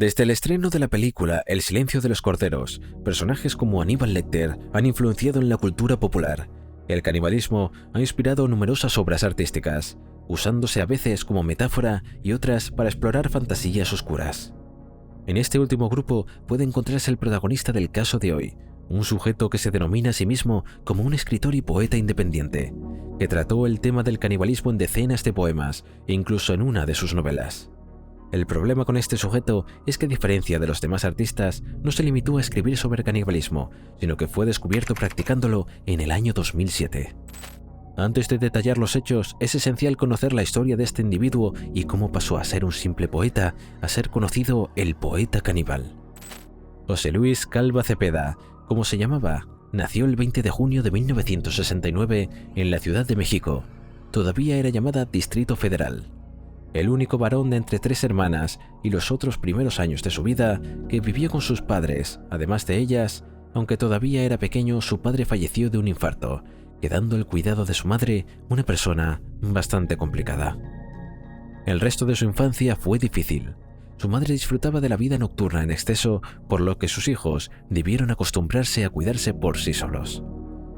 Desde el estreno de la película El silencio de los corderos, personajes como Aníbal Lecter han influenciado en la cultura popular. El canibalismo ha inspirado numerosas obras artísticas, usándose a veces como metáfora y otras para explorar fantasías oscuras. En este último grupo puede encontrarse el protagonista del caso de hoy, un sujeto que se denomina a sí mismo como un escritor y poeta independiente, que trató el tema del canibalismo en decenas de poemas e incluso en una de sus novelas. El problema con este sujeto es que, a diferencia de los demás artistas, no se limitó a escribir sobre canibalismo, sino que fue descubierto practicándolo en el año 2007. Antes de detallar los hechos, es esencial conocer la historia de este individuo y cómo pasó a ser un simple poeta a ser conocido el poeta caníbal. José Luis Calva Cepeda, como se llamaba, nació el 20 de junio de 1969 en la Ciudad de México. Todavía era llamada Distrito Federal. El único varón de entre 3 hermanas y los otros primeros años de su vida que vivió con sus padres. Además de ellas, aunque todavía era pequeño, su padre falleció de un infarto, quedando el cuidado de su madre una persona bastante complicada. El resto de su infancia fue difícil. Su madre disfrutaba de la vida nocturna en exceso, por lo que sus hijos debieron acostumbrarse a cuidarse por sí solos.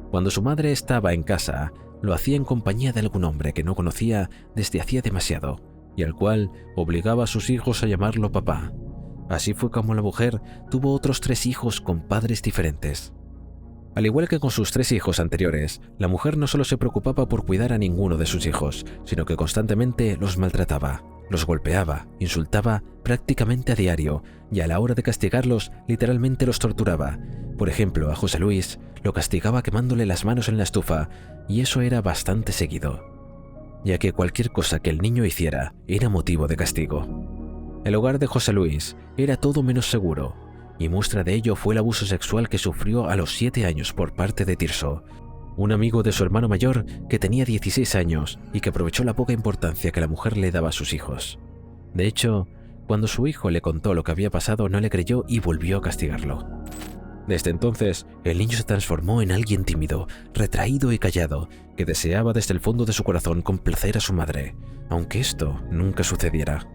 Cuando su madre estaba en casa, lo hacía en compañía de algún hombre que no conocía desde hacía demasiado, y al cual obligaba a sus hijos a llamarlo papá. Así fue como la mujer tuvo otros 3 hijos con padres diferentes. Al igual que con sus 3 hijos anteriores, la mujer no solo se preocupaba por cuidar a ninguno de sus hijos, sino que constantemente los maltrataba, los golpeaba, insultaba prácticamente a diario, y a la hora de castigarlos, literalmente los torturaba. Por ejemplo, a José Luis lo castigaba quemándole las manos en la estufa, y eso era bastante seguido, ya que cualquier cosa que el niño hiciera era motivo de castigo. El hogar de José Luis era todo menos seguro, y muestra de ello fue el abuso sexual que sufrió a los 7 años por parte de Tirso, un amigo de su hermano mayor que tenía 16 años y que aprovechó la poca importancia que la mujer le daba a sus hijos. De hecho, cuando su hijo le contó lo que había pasado, no le creyó y volvió a castigarlo. Desde entonces, el niño se transformó en alguien tímido, retraído y callado, que deseaba desde el fondo de su corazón complacer a su madre, aunque esto nunca sucediera.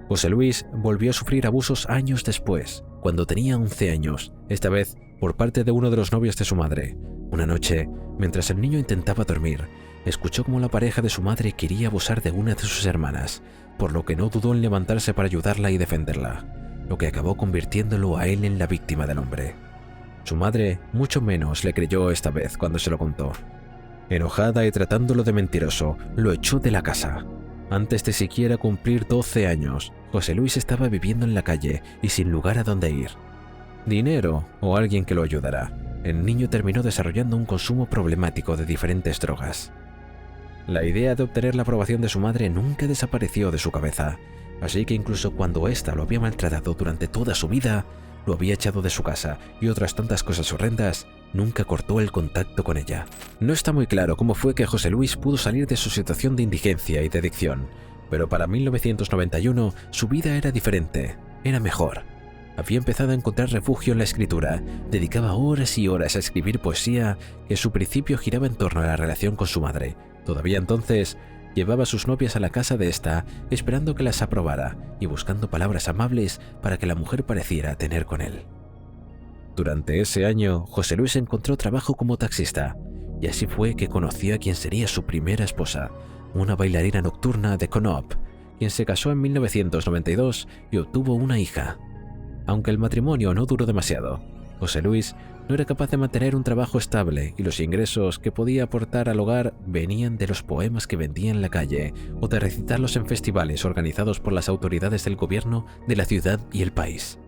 José Luis volvió a sufrir abusos años después, cuando tenía 11 años, esta vez por parte de uno de los novios de su madre. Una noche, mientras el niño intentaba dormir, escuchó cómo la pareja de su madre quería abusar de una de sus hermanas, por lo que no dudó en levantarse para ayudarla y defenderla, lo que acabó convirtiéndolo a él en la víctima del hombre. Su madre mucho menos le creyó esta vez cuando se lo contó. Enojada y tratándolo de mentiroso, lo echó de la casa. Antes de siquiera cumplir 12 años, José Luis estaba viviendo en la calle y sin lugar a dónde ir. Dinero o alguien que lo ayudara. El niño terminó desarrollando un consumo problemático de diferentes drogas. La idea de obtener la aprobación de su madre nunca desapareció de su cabeza, así que incluso cuando ésta lo había maltratado durante toda su vida, lo había echado de su casa y otras tantas cosas horrendas, nunca cortó el contacto con ella. No está muy claro cómo fue que José Luis pudo salir de su situación de indigencia y de adicción, pero para 1991 su vida era diferente, era mejor. Había empezado a encontrar refugio en la escritura, dedicaba horas y horas a escribir poesía que en su principio giraba en torno a la relación con su madre. Todavía entonces, llevaba a sus novias a la casa de esta, esperando que las aprobara y buscando palabras amables para que la mujer pareciera tener con él. Durante ese año, José Luis encontró trabajo como taxista, y así fue que conoció a quien sería su primera esposa, una bailarina nocturna de Conop, quien se casó en 1992 y obtuvo una hija. Aunque el matrimonio no duró demasiado, José Luis no era capaz de mantener un trabajo estable y los ingresos que podía aportar al hogar venían de los poemas que vendía en la calle o de recitarlos en festivales organizados por las autoridades del gobierno de la ciudad y el país.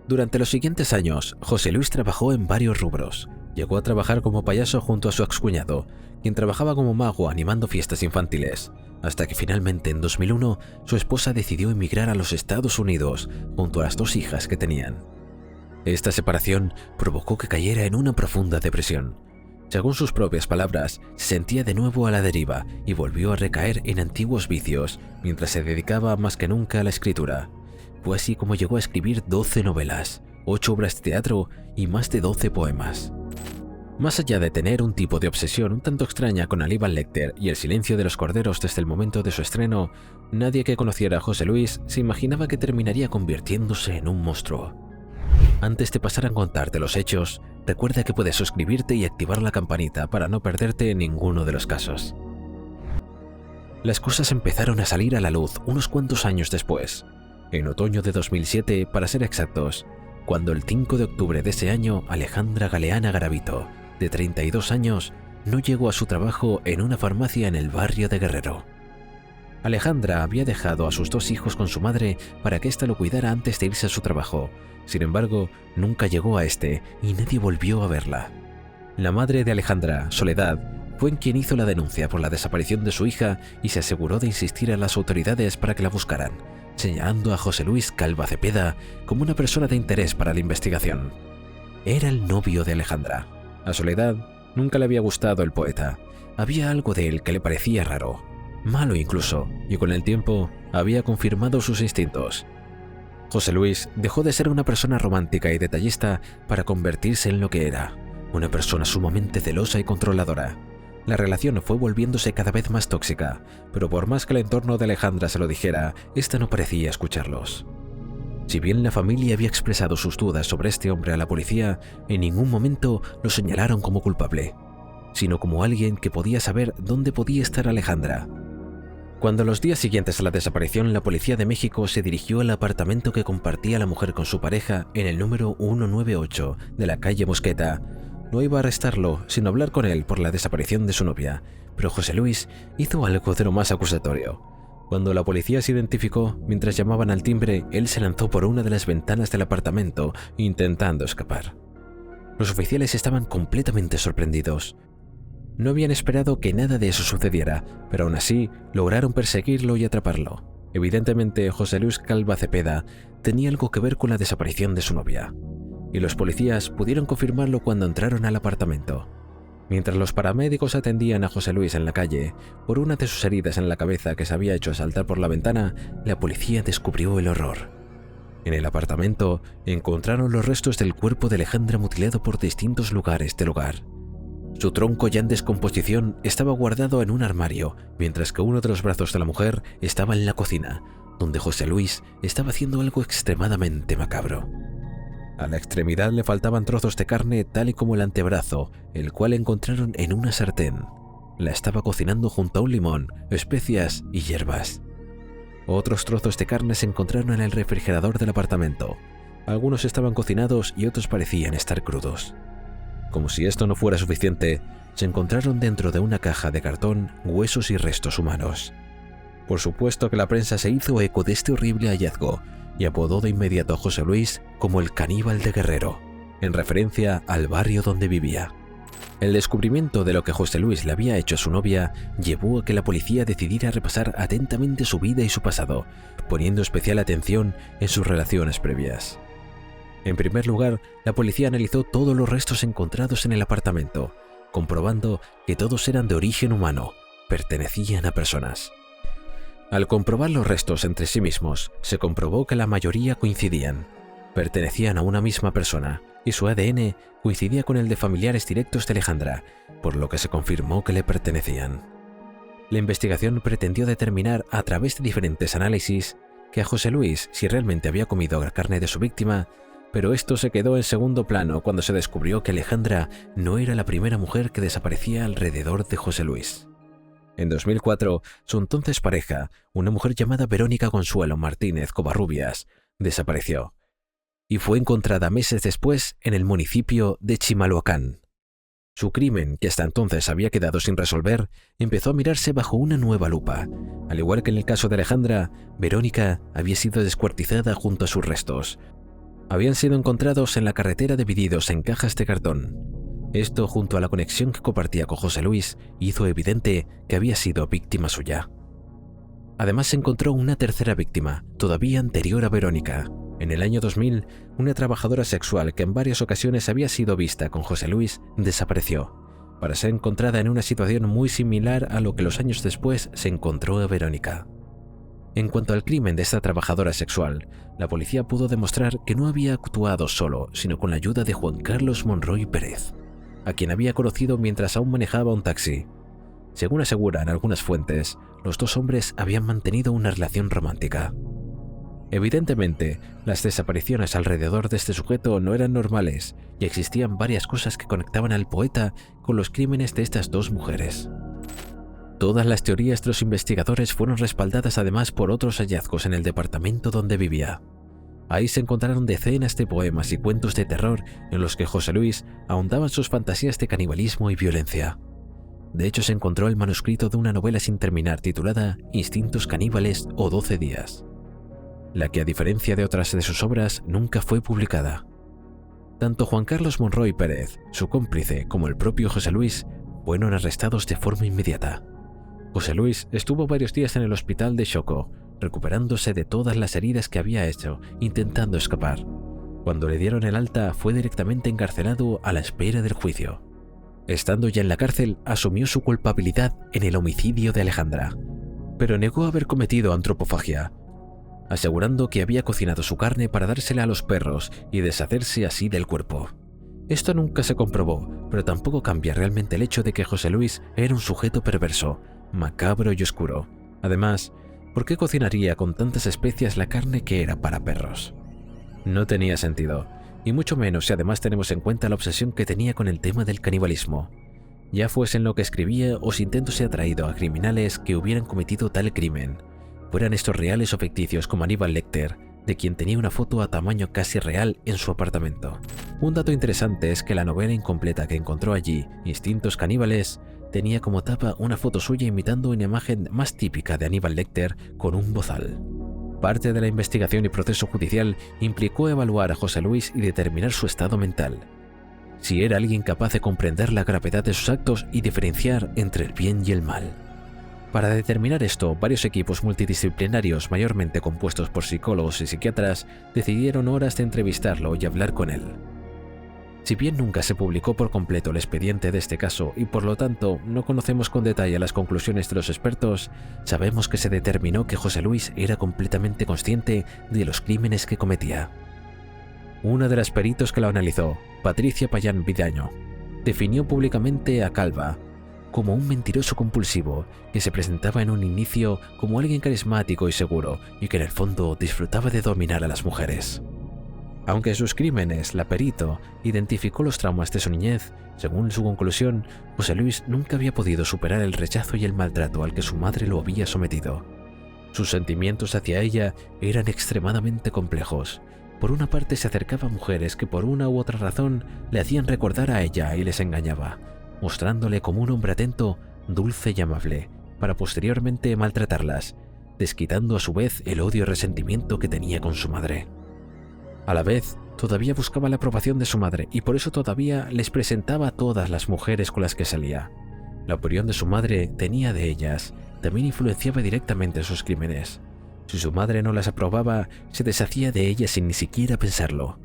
Durante los siguientes años, José Luis trabajó en varios rubros. Llegó a trabajar como payaso junto a su excuñado, quien trabajaba como mago animando fiestas infantiles, hasta que finalmente en 2001 su esposa decidió emigrar a los Estados Unidos junto a las 2 hijas que tenían. Esta separación provocó que cayera en una profunda depresión. Según sus propias palabras, se sentía de nuevo a la deriva y volvió a recaer en antiguos vicios mientras se dedicaba más que nunca a la escritura. Fue así como llegó a escribir 12 novelas, 8 obras de teatro y más de 12 poemas. Más allá de tener un tipo de obsesión un tanto extraña con Aníbal Lecter y El silencio de los corderos desde el momento de su estreno, nadie que conociera a José Luis se imaginaba que terminaría convirtiéndose en un monstruo. Antes de pasar a contarte los hechos, recuerda que puedes suscribirte y activar la campanita para no perderte ninguno de los casos. Las cosas empezaron a salir a la luz unos cuantos años después, en otoño de 2007 para ser exactos, cuando el 5 de octubre de ese año Alejandra Galeana Garavito, de 32 años, no llegó a su trabajo en una farmacia en el barrio de Guerrero. Alejandra había dejado a sus 2 hijos con su madre para que ésta lo cuidara antes de irse a su trabajo. Sin embargo, nunca llegó a este y nadie volvió a verla. La madre de Alejandra, Soledad, fue quien hizo la denuncia por la desaparición de su hija y se aseguró de insistir a las autoridades para que la buscaran, señalando a José Luis Calva Cepeda como una persona de interés para la investigación. Era el novio de Alejandra. A Soledad nunca le había gustado el poeta. Había algo de él que le parecía raro, malo incluso, y con el tiempo había confirmado sus instintos. José Luis dejó de ser una persona romántica y detallista para convertirse en lo que era, una persona sumamente celosa y controladora. La relación fue volviéndose cada vez más tóxica, pero por más que el entorno de Alejandra se lo dijera, esta no parecía escucharlos. Si bien la familia había expresado sus dudas sobre este hombre a la policía, en ningún momento lo señalaron como culpable, sino como alguien que podía saber dónde podía estar Alejandra. Cuando los días siguientes a la desaparición, la Policía de México se dirigió al apartamento que compartía la mujer con su pareja en el número 198 de la calle Mosqueta. No iba a arrestarlo, sino hablar con él por la desaparición de su novia, pero José Luis hizo algo de lo más acusatorio. Cuando la policía se identificó, mientras llamaban al timbre, él se lanzó por una de las ventanas del apartamento, intentando escapar. Los oficiales estaban completamente sorprendidos. No habían esperado que nada de eso sucediera, pero aún así lograron perseguirlo y atraparlo. Evidentemente, José Luis Calva Cepeda tenía algo que ver con la desaparición de su novia, y los policías pudieron confirmarlo cuando entraron al apartamento. Mientras los paramédicos atendían a José Luis en la calle, por una de sus heridas en la cabeza que se había hecho saltar por la ventana, la policía descubrió el horror. En el apartamento encontraron los restos del cuerpo de Alejandra mutilado por distintos lugares del hogar. Su tronco ya en descomposición estaba guardado en un armario, mientras que uno de los brazos de la mujer estaba en la cocina, donde José Luis estaba haciendo algo extremadamente macabro. A la extremidad le faltaban trozos de carne tal y como el antebrazo, el cual encontraron en una sartén. La estaba cocinando junto a un limón, especias y hierbas. Otros trozos de carne se encontraron en el refrigerador del apartamento. Algunos estaban cocinados y otros parecían estar crudos. Como si esto no fuera suficiente, se encontraron dentro de una caja de cartón huesos y restos humanos. Por supuesto que la prensa se hizo eco de este horrible hallazgo y apodó de inmediato a José Luis como el caníbal de Guerrero, en referencia al barrio donde vivía. El descubrimiento de lo que José Luis le había hecho a su novia llevó a que la policía decidiera repasar atentamente su vida y su pasado, poniendo especial atención en sus relaciones previas. En primer lugar, la policía analizó todos los restos encontrados en el apartamento, comprobando que todos eran de origen humano, pertenecían a personas. Al comprobar los restos entre sí mismos, se comprobó que la mayoría coincidían. Pertenecían a una misma persona y su ADN coincidía con el de familiares directos de Alejandra, por lo que se confirmó que le pertenecían. La investigación pretendió determinar a través de diferentes análisis que a José Luis si realmente había comido la carne de su víctima, pero esto se quedó en segundo plano cuando se descubrió que Alejandra no era la primera mujer que desaparecía alrededor de José Luis. En 2004, su entonces pareja, una mujer llamada Verónica Consuelo Martínez Covarrubias, desapareció y fue encontrada meses después en el municipio de Chimalhuacán. Su crimen, que hasta entonces había quedado sin resolver, empezó a mirarse bajo una nueva lupa. Al igual que en el caso de Alejandra, Verónica había sido descuartizada junto a sus restos. Habían sido encontrados en la carretera divididos en cajas de cartón. Esto, junto a la conexión que compartía con José Luis, hizo evidente que había sido víctima suya. Además, se encontró una tercera víctima, todavía anterior a Verónica. En el año 2000, una trabajadora sexual que en varias ocasiones había sido vista con José Luis desapareció, para ser encontrada en una situación muy similar a lo que los años después se encontró a Verónica. En cuanto al crimen de esta trabajadora sexual, la policía pudo demostrar que no había actuado solo, sino con la ayuda de Juan Carlos Monroy Pérez, a quien había conocido mientras aún manejaba un taxi. Según aseguran algunas fuentes, los dos hombres habían mantenido una relación romántica. Evidentemente, las desapariciones alrededor de este sujeto no eran normales y existían varias cosas que conectaban al poeta con los crímenes de estas dos mujeres. Todas las teorías de los investigadores fueron respaldadas además por otros hallazgos en el departamento donde vivía. Ahí se encontraron decenas de poemas y cuentos de terror en los que José Luis ahondaba en sus fantasías de canibalismo y violencia. De hecho, se encontró el manuscrito de una novela sin terminar titulada Instintos caníbales o 12 días, la que a diferencia de otras de sus obras nunca fue publicada. Tanto Juan Carlos Monroy Pérez, su cómplice, como el propio José Luis fueron arrestados de forma inmediata. José Luis estuvo varios días en el hospital de Choco, recuperándose de todas las heridas que había hecho, intentando escapar. Cuando le dieron el alta, fue directamente encarcelado a la espera del juicio. Estando ya en la cárcel, asumió su culpabilidad en el homicidio de Alejandra, pero negó haber cometido antropofagia, asegurando que había cocinado su carne para dársela a los perros y deshacerse así del cuerpo. Esto nunca se comprobó, pero tampoco cambia realmente el hecho de que José Luis era un sujeto perverso, macabro y oscuro. Además, ¿por qué cocinaría con tantas especias la carne que era para perros? No tenía sentido, y mucho menos si además tenemos en cuenta la obsesión que tenía con el tema del canibalismo, ya fuese en lo que escribía o sintiéndose atraído a criminales que hubieran cometido tal crimen, fueran estos reales o ficticios como Aníbal Lecter, de quien tenía una foto a tamaño casi real en su apartamento. Un dato interesante es que la novela incompleta que encontró allí, Instintos caníbales, tenía como tapa una foto suya imitando una imagen más típica de Aníbal Lecter con un bozal. Parte de la investigación y proceso judicial implicó evaluar a José Luis y determinar su estado mental, si era alguien capaz de comprender la gravedad de sus actos y diferenciar entre el bien y el mal. Para determinar esto, varios equipos multidisciplinarios mayormente compuestos por psicólogos y psiquiatras decidieron horas de entrevistarlo y hablar con él. Si bien nunca se publicó por completo el expediente de este caso y por lo tanto no conocemos con detalle las conclusiones de los expertos, sabemos que se determinó que José Luis era completamente consciente de los crímenes que cometía. Una de las peritos que lo analizó, Patricia Payán Vidaño, definió públicamente a Calva como un mentiroso compulsivo que se presentaba en un inicio como alguien carismático y seguro y que en el fondo disfrutaba de dominar a las mujeres. Aunque en sus crímenes la perito identificó los traumas de su niñez, según su conclusión, José Luis nunca había podido superar el rechazo y el maltrato al que su madre lo había sometido. Sus sentimientos hacia ella eran extremadamente complejos. Por una parte se acercaba a mujeres que por una u otra razón le hacían recordar a ella y les engañaba, mostrándole como un hombre atento, dulce y amable, para posteriormente maltratarlas, desquitando a su vez el odio y resentimiento que tenía con su madre. A la vez, todavía buscaba la aprobación de su madre y por eso todavía les presentaba a todas las mujeres con las que salía. La opinión de su madre tenía de ellas, también influenciaba directamente en sus crímenes. Si su madre no las aprobaba, se deshacía de ellas sin ni siquiera pensarlo.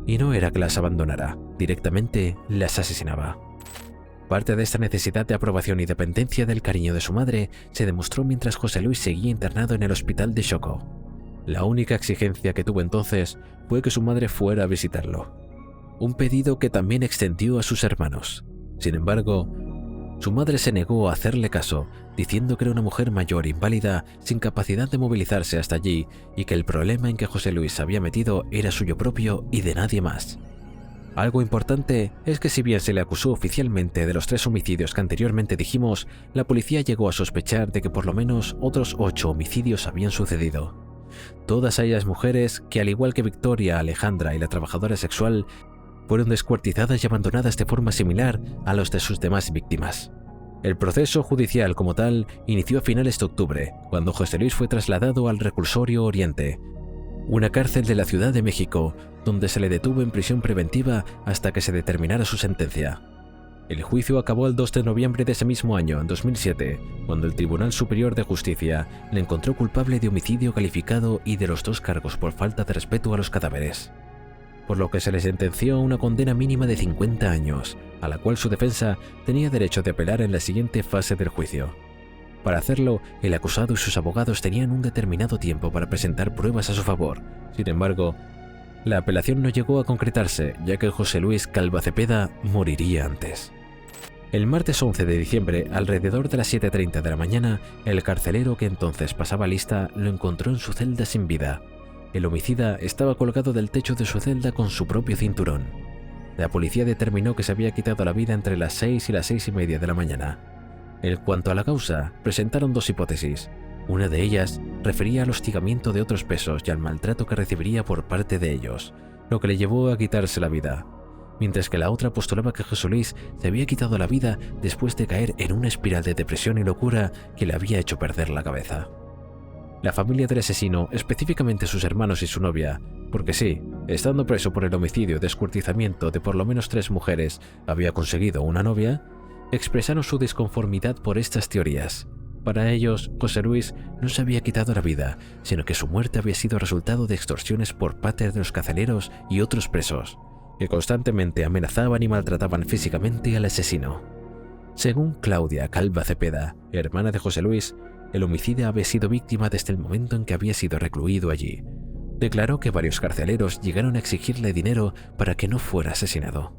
Y no era que las abandonara, directamente las asesinaba. Parte de esta necesidad de aprobación y dependencia del cariño de su madre se demostró mientras José Luis seguía internado en el hospital de Choco. La única exigencia que tuvo entonces fue que su madre fuera a visitarlo, un pedido que también extendió a sus hermanos. Sin embargo, su madre se negó a hacerle caso, diciendo que era una mujer mayor, inválida, sin capacidad de movilizarse hasta allí y que el problema en que José Luis se había metido era suyo propio y de nadie más. Algo importante es que si bien se le acusó oficialmente de los 3 homicidios que anteriormente dijimos, la policía llegó a sospechar de que por lo menos otros 8 homicidios habían sucedido. Todas ellas mujeres que, al igual que Victoria, Alejandra y la trabajadora sexual, fueron descuartizadas y abandonadas de forma similar a los de sus demás víctimas. El proceso judicial como tal inició a finales de octubre, cuando José Luis fue trasladado al Reclusorio Oriente, una cárcel de la Ciudad de México, donde se le detuvo en prisión preventiva hasta que se determinara su sentencia. El juicio acabó el 2 de noviembre de ese mismo año, en 2007, cuando el Tribunal Superior de Justicia le encontró culpable de homicidio calificado y de los 2 cargos por falta de respeto a los cadáveres, por lo que se le sentenció a una condena mínima de 50 años, a la cual su defensa tenía derecho de apelar en la siguiente fase del juicio. Para hacerlo, el acusado y sus abogados tenían un determinado tiempo para presentar pruebas a su favor. Sin embargo, La apelación no llegó a concretarse, ya que José Luis Calva Cepeda moriría antes. El martes 11 de diciembre, alrededor de las 7:30 de la mañana, el carcelero que entonces pasaba lista lo encontró en su celda sin vida. El homicida estaba colgado del techo de su celda con su propio cinturón. La policía determinó que se había quitado la vida entre las 6 y las 6:30 de la mañana. En cuanto a la causa, presentaron dos hipótesis. Una de ellas refería al hostigamiento de otros presos y al maltrato que recibiría por parte de ellos, lo que le llevó a quitarse la vida, mientras que la otra postulaba que José Luis se había quitado la vida después de caer en una espiral de depresión y locura que le había hecho perder la cabeza. La familia del asesino, específicamente sus hermanos y su novia, porque sí, estando preso por el homicidio y descuartizamiento de por lo menos 3 mujeres, había conseguido una novia, expresaron su disconformidad por estas teorías. Para ellos, José Luis no se había quitado la vida, sino que su muerte había sido resultado de extorsiones por parte de los carceleros y otros presos, que constantemente amenazaban y maltrataban físicamente al asesino. Según Claudia Calva Cepeda, hermana de José Luis, el homicida había sido víctima desde el momento en que había sido recluido allí. Declaró que varios carceleros llegaron a exigirle dinero para que no fuera asesinado.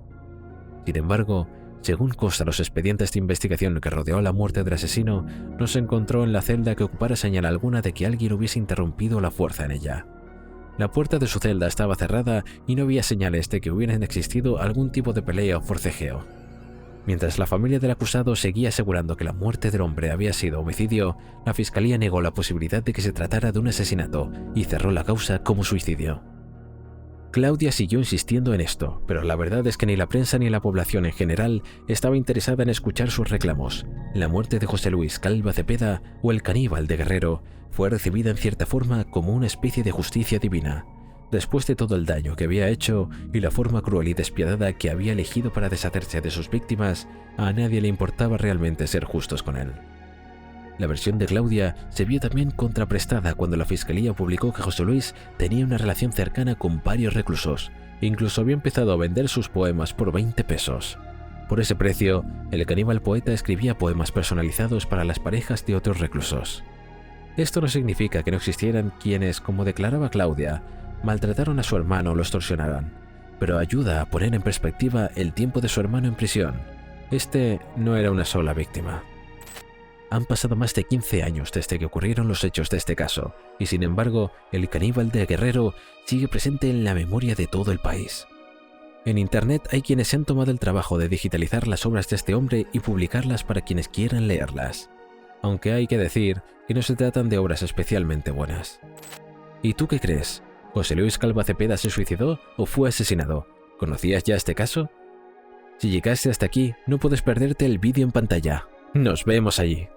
Sin embargo, según consta los expedientes de investigación que rodeó la muerte del asesino, no se encontró en la celda que ocupara señal alguna de que alguien hubiese interrumpido la fuerza en ella. La puerta de su celda estaba cerrada y no había señales de que hubieran existido algún tipo de pelea o forcejeo. Mientras la familia del acusado seguía asegurando que la muerte del hombre había sido homicidio, la fiscalía negó la posibilidad de que se tratara de un asesinato y cerró la causa como suicidio. Claudia siguió insistiendo en esto, pero la verdad es que ni la prensa ni la población en general estaba interesada en escuchar sus reclamos. La muerte de José Luis Calva Cepeda, o el caníbal de Guerrero, fue recibida en cierta forma como una especie de justicia divina. Después de todo el daño que había hecho y la forma cruel y despiadada que había elegido para deshacerse de sus víctimas, a nadie le importaba realmente ser justos con él. La versión de Claudia se vio también contraprestada cuando la fiscalía publicó que José Luis tenía una relación cercana con varios reclusos, e incluso había empezado a vender sus poemas por 20 pesos. Por ese precio, el caníbal poeta escribía poemas personalizados para las parejas de otros reclusos. Esto no significa que no existieran quienes, como declaraba Claudia, maltrataron a su hermano o lo extorsionaran, pero ayuda a poner en perspectiva el tiempo de su hermano en prisión. Este no era una sola víctima. Han pasado más de 15 años desde que ocurrieron los hechos de este caso, y sin embargo, el caníbal de Guerrero sigue presente en la memoria de todo el país. En Internet hay quienes se han tomado el trabajo de digitalizar las obras de este hombre y publicarlas para quienes quieran leerlas, aunque hay que decir que no se tratan de obras especialmente buenas. ¿Y tú qué crees? ¿José Luis Calva Cepeda se suicidó o fue asesinado? ¿Conocías ya este caso? Si llegaste hasta aquí, no puedes perderte el vídeo en pantalla. ¡Nos vemos allí!